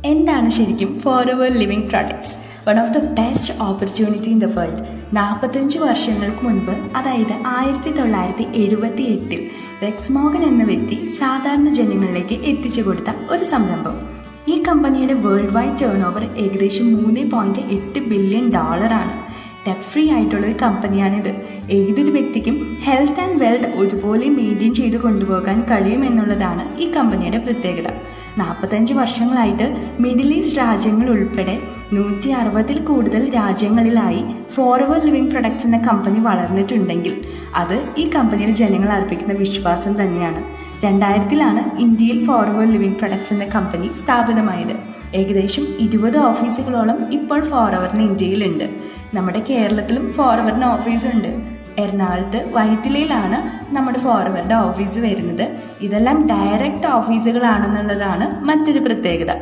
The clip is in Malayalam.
എന്താണ് ശരിക്കും Forever living products? One of the best opportunity in the world. 45 വർഷങ്ങൾക്ക് മുൻപ്, അതായത് 1978 റെക്സ് മോർഗൻ എന്ന വ്യക്തി സാധാരണ ജനങ്ങളിലേക്ക് എത്തിച്ചു കൊടുത്ത ഒരു സംരംഭം. ഈ കമ്പനിയുടെ വേൾഡ് വൈഡ് ടേൺ ഓവർ ഏകദേശം $3.8 ബില്യൺ ആണ്. ഡെറ്റ് ഫ്രീ ആയിട്ടുള്ള ഒരു കമ്പനിയാണിത്. ഏതൊരു വ്യക്തിക്കും ഹെൽത്ത് ആൻഡ് വെൽത്ത് ഒരുപോലെ മെയിൻറ്റെയിൻ ചെയ്ത് കൊണ്ടുപോകാൻ കഴിയുമെന്നുള്ളതാണ് ഈ കമ്പനിയുടെ പ്രത്യേകത. 45 വർഷങ്ങളായിട്ട് മിഡിൽ ഈസ്റ്റ് രാജ്യങ്ങൾ ഉൾപ്പെടെ 160-ൽ കൂടുതൽ രാജ്യങ്ങളിലായി ഫോറെവർ ലിവിങ് പ്രൊഡക്ട്സ് എന്ന കമ്പനി വളർന്നിട്ടുണ്ടെങ്കിൽ അത് ഈ കമ്പനിയിൽ ജനങ്ങൾ അർപ്പിക്കുന്ന വിശ്വാസം തന്നെയാണ്. 2000-ലാണ് ഇന്ത്യയിൽ ഫോറെവർ ലിവിങ് പ്രൊഡക്ട്സ് എന്ന കമ്പനി സ്ഥാപിതമായത്. ഏകദേശം 20 ഓഫീസുകളോളം ഇപ്പോൾ ഫോറെവറിന് ഇന്ത്യയിലുണ്ട്. നമ്മുടെ കേരളത്തിലും ഫോറെവറിന് ഓഫീസുണ്ട്. എറണാകുളത്ത് വൈറ്റിലയിലാണ് നമ്മുടെ ഫോറെവറിൻ്റെ ഓഫീസ് വരുന്നത്. ഇതെല്ലാം ഡയറക്റ്റ് ഓഫീസുകളാണെന്നുള്ളതാണ് മറ്റൊരു പ്രത്യേകത.